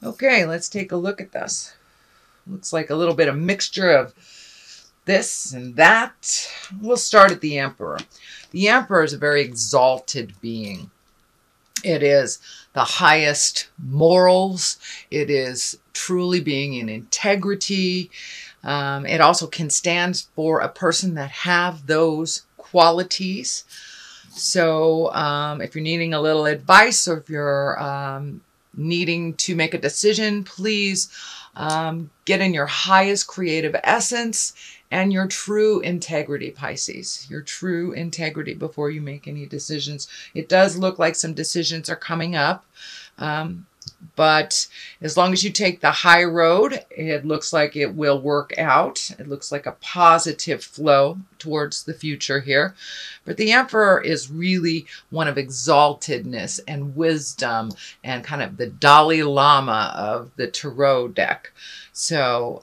Okay, let's take a look at this. Looks like a little bit of mixture of this and that. We'll start at the Emperor. The Emperor is a very exalted being. It is the highest morals. It is truly being in integrity. It also can stand for a person that have those qualities. So if you're needing a little advice, or if you're needing to make a decision, please get in your highest creative essence and your true integrity, Pisces. Your true integrity before you make any decisions. It does look like some decisions are coming up. But as long as you take the high road, it looks like it will work out. It looks like a positive flow towards the future here. But the Emperor is really one of exaltedness and wisdom and kind of the Dalai Lama of the tarot deck. So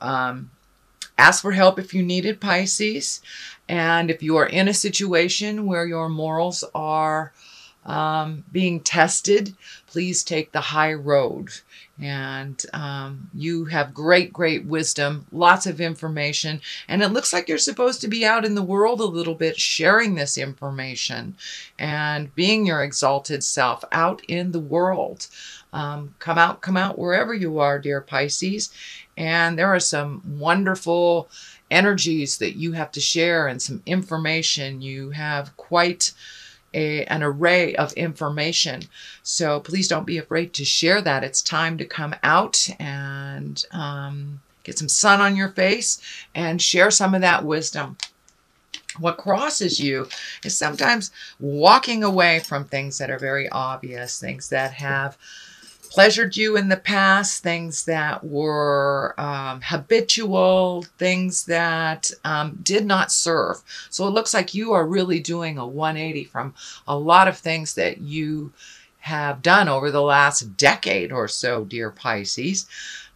ask for help if you need it, Pisces. And if you are in a situation where your morals are being tested, please take the high road. And you have great wisdom, lots of information, and it looks like you're supposed to be out in the world a little bit sharing this information and being your exalted self out in the world. Come out wherever you are, dear Pisces. And there are some wonderful energies that you have to share and some information. You have quite an array of information. So please don't be afraid to share that. It's time to come out and get some sun on your face and share some of that wisdom. What crosses you is sometimes walking away from things that are very obvious, things that have pleasured you in the past, things that were habitual, things that did not serve. So it looks like you are really doing a 180 from a lot of things that you have done over the last decade or so, dear Pisces.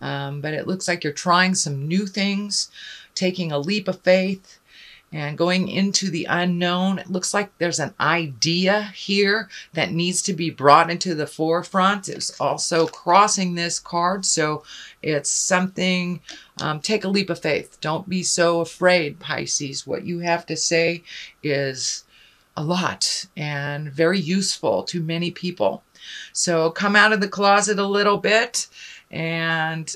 But it looks like you're trying some new things, taking a leap of faith, and going into the unknown. It looks like there's an idea here that needs to be brought into the forefront. It's also crossing this card. So it's something, take a leap of faith. Don't be so afraid, Pisces. What you have to say is a lot and very useful to many people. So come out of the closet a little bit and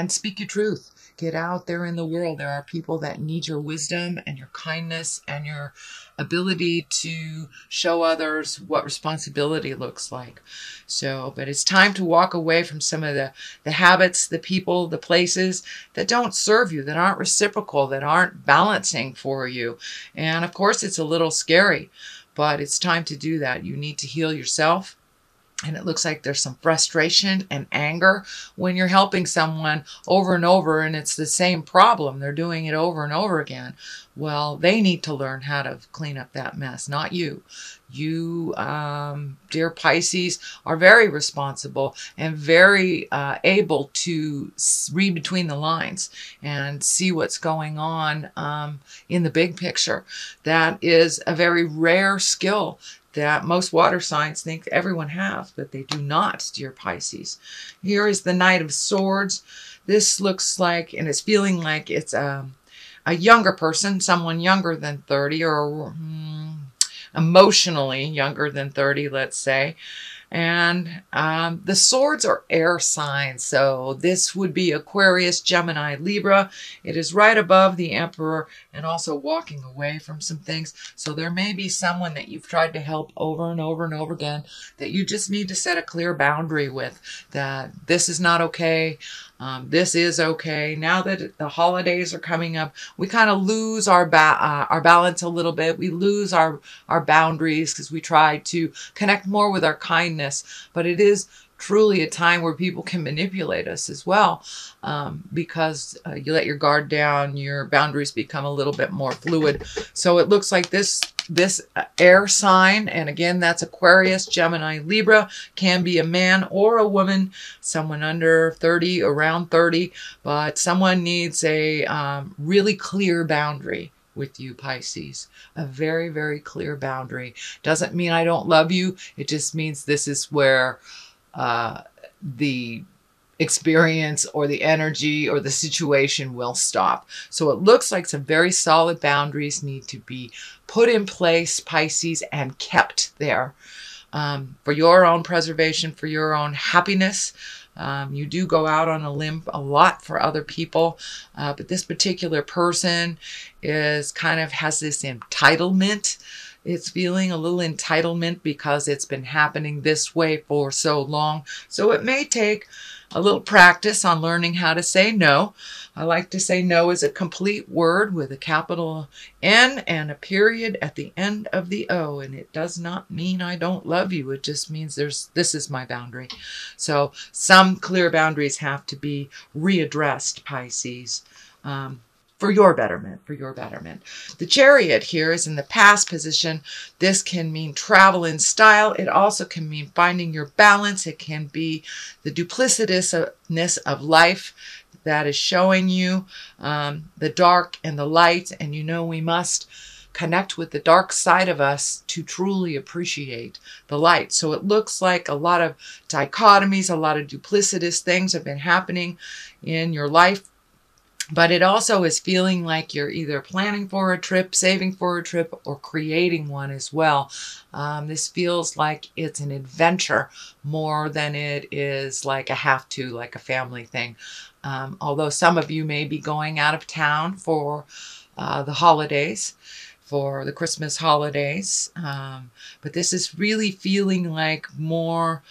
speak your truth. Get out there in the world. There are people that need your wisdom and your kindness and your ability to show others what responsibility looks like. So, but it's time to walk away from some of the habits, the people, the places that don't serve you, that aren't reciprocal, that aren't balancing for you. And of course, it's a little scary, but it's time to do that. You need to heal yourself. And it looks like there's some frustration and anger when you're helping someone over and over and it's the same problem. They're doing it over and over again. Well, they need to learn how to clean up that mess, not you. You, dear Pisces, are very responsible and very able to read between the lines and see what's going on in the big picture. That is a very rare skill that most water signs think everyone has, but they do not, dear Pisces. Here is the Knight of Swords. This looks like, and it's feeling like it's a younger person, someone younger than 30, or emotionally younger than 30, let's say. And the swords are air signs. So this would be Aquarius, Gemini, Libra. It is right above the Emperor and also walking away from some things. So there may be someone that you've tried to help over and over and over again that you just need to set a clear boundary with, that this is not okay. This is okay. Now that the holidays are coming up, we kind of lose our balance a little bit. We lose our boundaries because we try to connect more with our kindness. But it is truly a time where people can manipulate us as well, because you let your guard down, your boundaries become a little bit more fluid. So it looks like this air sign, and again, that's Aquarius, Gemini, Libra, can be a man or a woman, someone under 30, around 30, but someone needs a really clear boundary with you, Pisces. A very, very clear boundary. Doesn't mean I don't love you. It just means this is where the experience or the energy or the situation will stop. So it looks like some very solid boundaries need to be put in place, Pisces, and kept there for your own preservation, for your own happiness. You do go out on a limb a lot for other people, but this particular person is kind of has this entitlement. It's feeling a little entitlement because it's been happening this way for so long. So it may take a little practice on learning how to say no. I like to say no as a complete word with a capital N and a period at the end of the O. And it does not mean I don't love you. It just means this is my boundary. So some clear boundaries have to be readdressed, Pisces. For your betterment, for your betterment. The Chariot here is in the past position. This can mean travel in style. It also can mean finding your balance. It can be the duplicitousness of life that is showing you the dark and the light. And you know we must connect with the dark side of us to truly appreciate the light. So it looks like a lot of dichotomies, a lot of duplicitous things have been happening in your life. But it also is feeling like you're either planning for a trip, saving for a trip, or creating one as well. This feels like it's an adventure more than it is like a have to, like a family thing. Although some of you may be going out of town for the holidays, for the Christmas holidays. But this is really feeling like more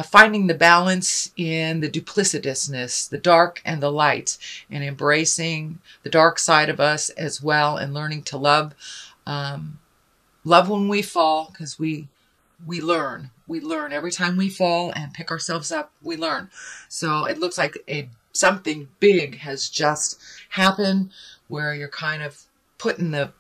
finding the balance in the duplicitousness, the dark and the light, and embracing the dark side of us as well, and learning to love. Love when we fall, because we learn. We learn every time we fall and pick ourselves up. We learn. So it looks like something big has just happened where you're kind of putting the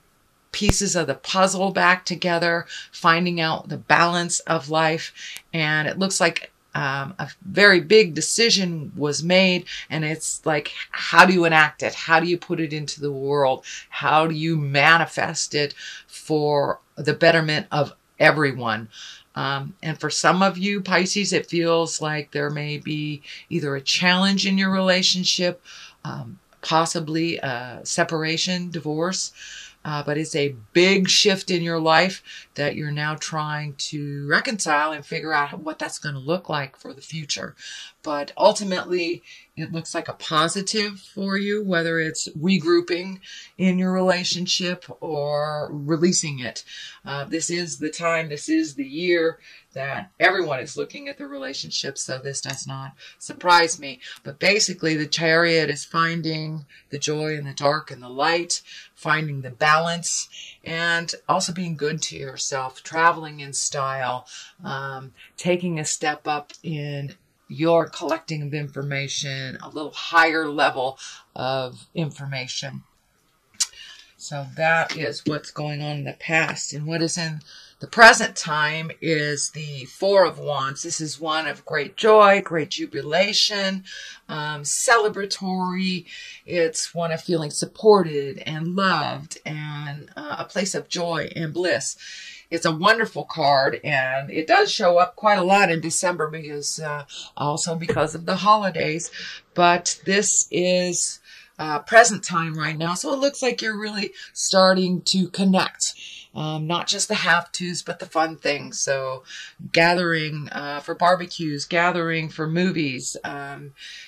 pieces of the puzzle back together, finding out the balance of life. And it looks like a very big decision was made, and it's like, how do you enact it? How do you put it into the world? How do you manifest it for the betterment of everyone? And for some of you, Pisces, it feels like there may be either a challenge in your relationship, possibly a separation, divorce, but it's a big shift in your life that you're now trying to reconcile and figure out what that's going to look like for the future. But ultimately, it looks like a positive for you, whether it's regrouping in your relationship or releasing it. This is the time, this is the year that everyone is looking at the relationship, so this does not surprise me. But basically, the Chariot is finding the joy in the dark and the light, finding the balance, and also being good to yourself, traveling in style, taking a step up in your collecting of information, a little higher level of information. So that is what's going on in the past. And what is in the present time is the Four of Wands. This is one of great joy, great jubilation, celebratory. It's one of feeling supported and loved, and a place of joy and bliss. It's a wonderful card, and it does show up quite a lot in December because also because of the holidays. But this is present time right now, so it looks like you're really starting to connect. Not just the have-tos, but the fun things. So gathering for barbecues, gathering for movies,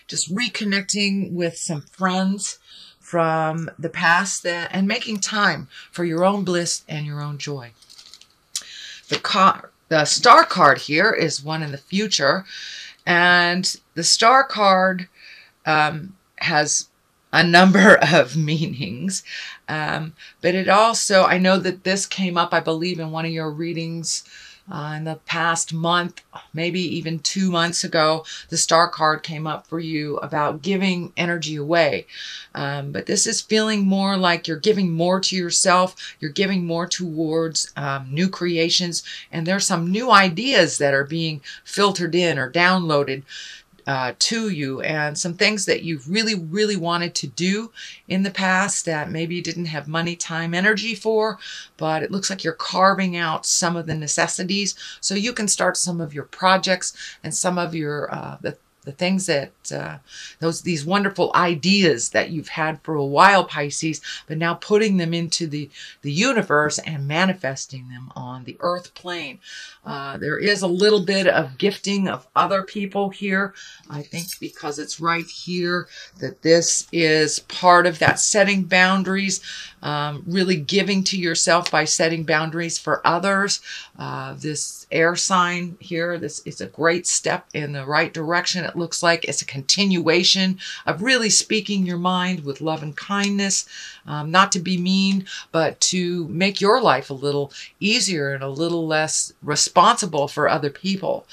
just reconnecting with some friends from the past and making time for your own bliss and your own joy. The star card here is one in the future, and the star card has a number of meanings, but it also, I know that this came up, I believe, in one of your readings in the past month, maybe even 2 months ago. The star card came up for you about giving energy away, but this is feeling more like you're giving more to yourself, you're giving more towards new creations, and there's some new ideas that are being filtered in or downloaded to you, and some things that you've really wanted to do in the past that maybe you didn't have money, time, energy for, but it looks like you're carving out some of the necessities so you can start some of your projects and some of your The things that, these wonderful ideas that you've had for a while, Pisces, but now putting them into the universe and manifesting them on the earth plane. There is a little bit of gifting of other people here. I think because it's right here that this is part of that setting boundaries, really giving to yourself by setting boundaries for others. This air sign here, this is a great step in the right direction. It looks like it's a continuation of really speaking your mind with love and kindness, not to be mean, but to make your life a little easier and a little less responsible for other people,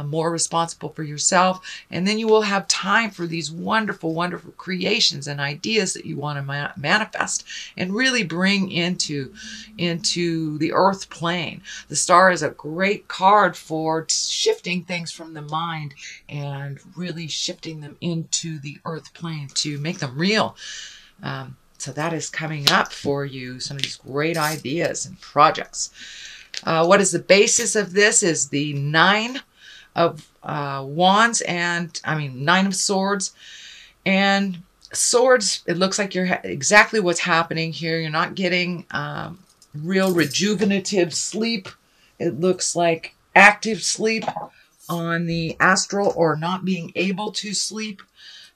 more responsible for yourself. And then you will have time for these wonderful, wonderful creations and ideas that you want to manifest and really bring into the earth plane. The star is a great card for shifting things from the mind and really shifting them into the earth plane to make them real. So that is coming up for you, some of these great ideas and projects. What is the basis of this is the Nine of Wands and, Nine of Swords. And Swords, it looks like you're exactly what's happening here. You're not getting real rejuvenative sleep. It looks like active sleep on the astral, or not being able to sleep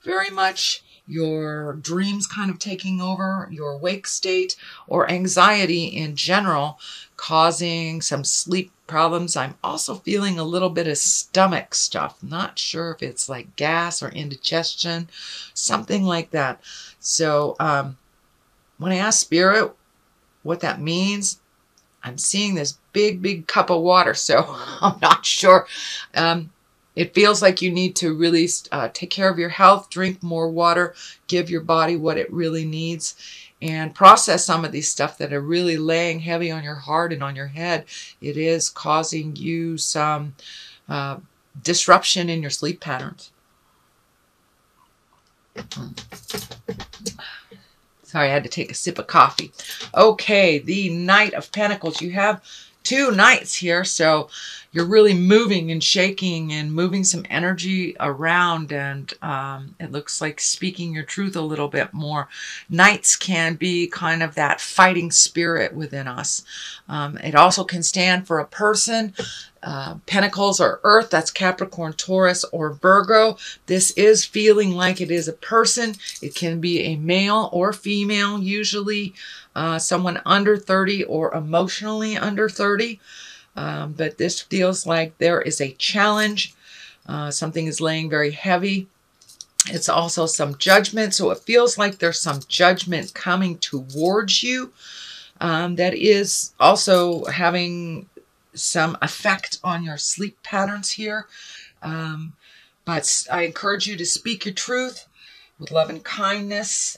very much. Your dreams kind of taking over your wake state, or anxiety in general, causing some sleep problems. I'm also feeling a little bit of stomach stuff. Not sure if it's like gas or indigestion, something like that. So when I ask Spirit what that means, I'm seeing this big cup of water. So I'm not sure. It feels like you need to really take care of your health, drink more water, give your body what it really needs, and process some of these stuff that are really laying heavy on your heart and on your head. It is causing you some disruption in your sleep patterns. Sorry, I had to take a sip of coffee. Okay, the Knight of Pentacles. You have two knights here, so you're really moving and shaking and moving some energy around, and it looks like speaking your truth a little bit more. Knights can be kind of that fighting spirit within us. It also can stand for a person. Pentacles are earth, that's Capricorn, Taurus, or Virgo. This is feeling like it is a person. It can be a male or female, usually someone under 30 or emotionally under 30. But this feels like there is a challenge. Something is laying very heavy. It's also some judgment. So it feels like there's some judgment coming towards you that is also having some effect on your sleep patterns here. But I encourage you to speak your truth with love and kindness.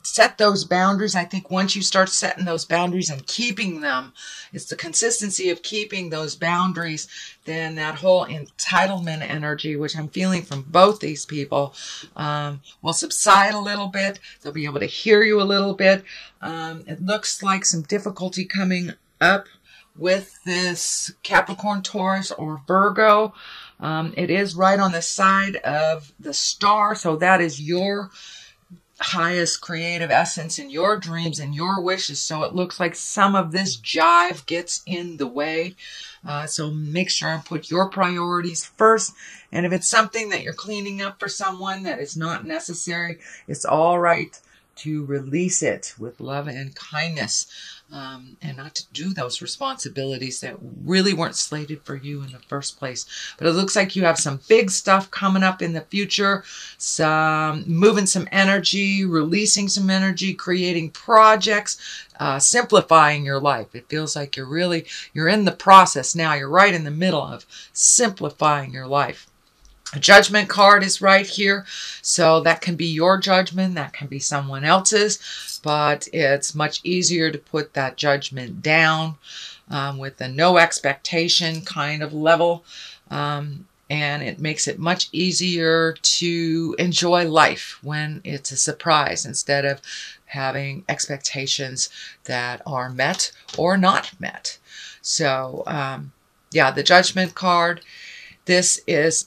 Set those boundaries. I think once you start setting those boundaries and keeping them, it's the consistency of keeping those boundaries, then that whole entitlement energy, which I'm feeling from both these people, will subside a little bit. They'll be able to hear you a little bit. It looks like some difficulty coming up with this Capricorn, Taurus, or Virgo. It is right on the side of the star, so that is your highest creative essence in your dreams and your wishes. So it looks like some of this jive gets in the way. So make sure and put your priorities first. And if it's something that you're cleaning up for someone that is not necessary, it's all right to release it with love and kindness, and not to do those responsibilities that really weren't slated for you in the first place. But it looks like you have some big stuff coming up in the future, some moving some energy, releasing some energy, creating projects, simplifying your life. It feels like you're in the process now. You're right in the middle of simplifying your life. A judgment card is right here, so that can be your judgment, that can be someone else's, but it's much easier to put that judgment down with a no expectation kind of level, and it makes it much easier to enjoy life when it's a surprise instead of having expectations that are met or not met. So yeah, the judgment card, this is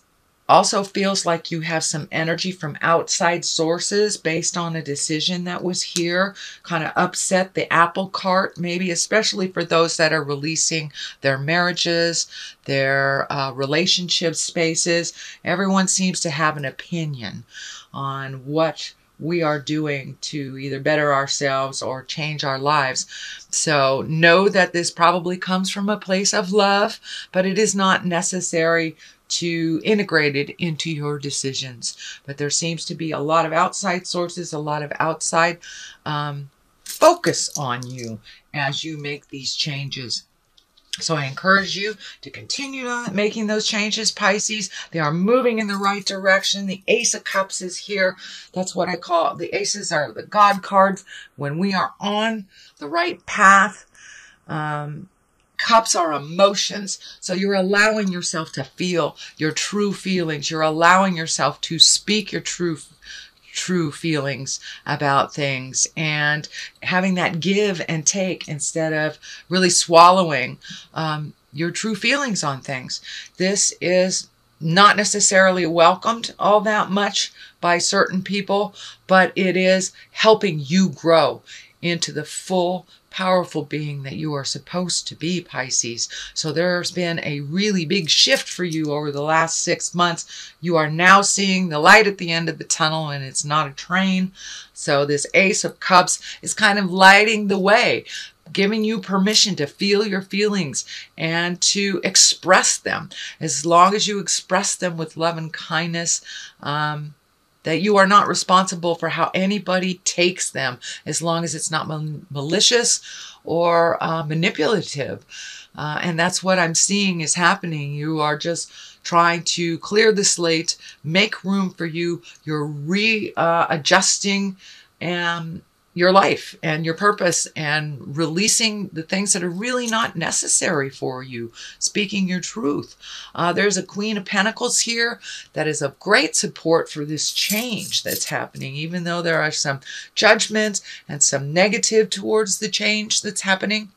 Also feels like you have some energy from outside sources based on a decision that was here. Kind of upset the apple cart, maybe, especially for those that are releasing their marriages, their relationship spaces. Everyone seems to have an opinion on what we are doing to either better ourselves or change our lives. So know that this probably comes from a place of love, but it is not necessary to integrate it into your decisions. But there seems to be a lot of outside sources, a lot of outside focus on you as you make these changes. So I encourage you to continue on making those changes, Pisces. They are moving in the right direction. The Ace of Cups is here. That's what I call it. The aces are the God cards. When we are on the right path, cups are emotions. So you're allowing yourself to feel your true feelings. You're allowing yourself to speak your true feelings about things, and having that give and take instead of really swallowing your true feelings on things. This is not necessarily welcomed all that much by certain people, but it is helping you grow into the full powerful being that you are supposed to be, Pisces. So there's been a really big shift for you over the last 6 months. You are now seeing the light at the end of the tunnel, and it's not a train. So this Ace of Cups is kind of lighting the way, giving you permission to feel your feelings and to express them. As long as you express them with love and kindness, that you are not responsible for how anybody takes them, as long as it's not malicious or manipulative. And that's what I'm seeing is happening. You are just trying to clear the slate, make room for you. You're readjusting your life and your purpose, and releasing the things that are really not necessary for you, speaking your truth. There's a Queen of Pentacles here that is of great support for this change that's happening, even though there are some judgments and some negative towards the change that's happening.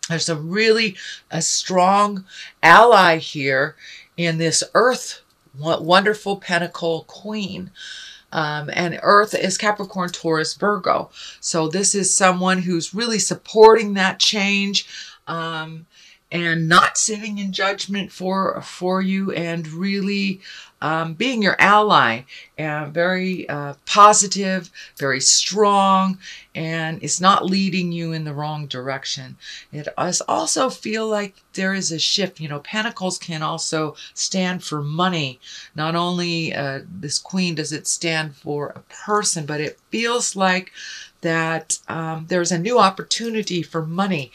There's a strong ally here in this Earth, wonderful Pentacle Queen. And Earth is Capricorn, Taurus, Virgo. So this is someone who's really supporting that change, and not sitting in judgment for you, and really being your ally, and very positive, very strong, and it's not leading you in the wrong direction. It does also feel like there is a shift. You know, Pentacles can also stand for money. Not only this Queen does it stand for a person, but it feels like that there's a new opportunity for money.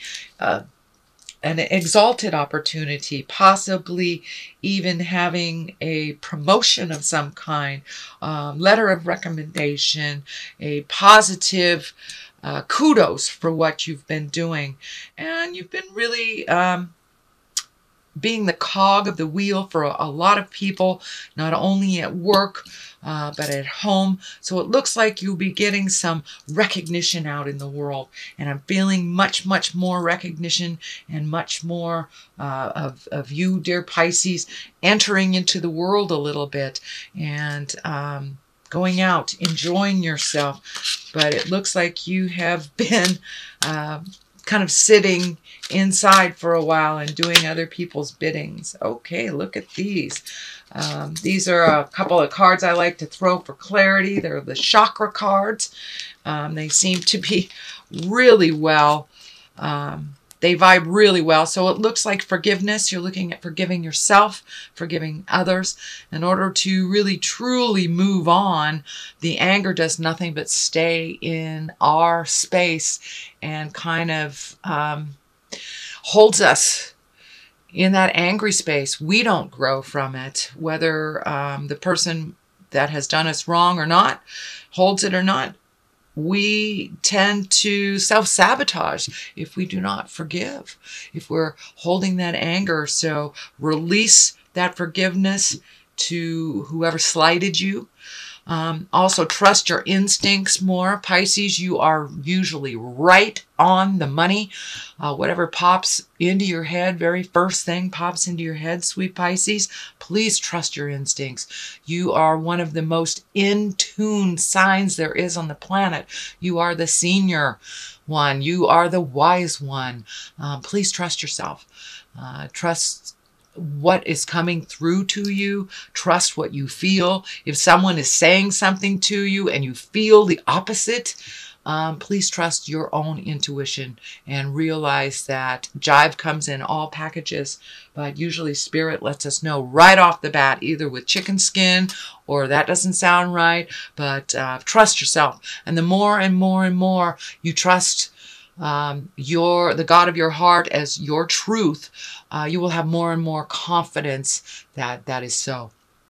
An exalted opportunity, possibly even having a promotion of some kind, letter of recommendation, a positive kudos for what you've been doing. And you've been really being the cog of the wheel for a lot of people, not only at work, but at home. So it looks like you'll be getting some recognition out in the world. And I'm feeling much, much more recognition, and much more of you, dear Pisces, entering into the world a little bit, and going out, enjoying yourself. But it looks like you have been kind of sitting inside for a while and doing other people's biddings. Okay, look at these. These are a couple of cards I like to throw for clarity. They're the chakra cards. They seem to be really well, they vibe really well. So it looks like forgiveness. You're looking at forgiving yourself, forgiving others. In order to really truly move on, the anger does nothing but stay in our space and kind of holds us in that angry space. We don't grow from it, whether the person that has done us wrong or not, holds it or not. We tend to self-sabotage if we do not forgive, if we're holding that anger. So release that forgiveness to whoever slighted you. Also, trust your instincts more. Pisces, you are usually right on the money. Whatever pops into your head, very first thing pops into your head, sweet Pisces, please trust your instincts. You are one of the most in tune signs there is on the planet. You are the senior one. You are the wise one. Please trust yourself. Trust what is coming through to you. Trust what you feel. If someone is saying something to you and you feel the opposite, please trust your own intuition and realize that jive comes in all packages, but usually spirit lets us know right off the bat, either with chicken skin or that doesn't sound right, but trust yourself. And the more and more and more you trust the God of your heart as your truth, you will have more and more confidence that that is so.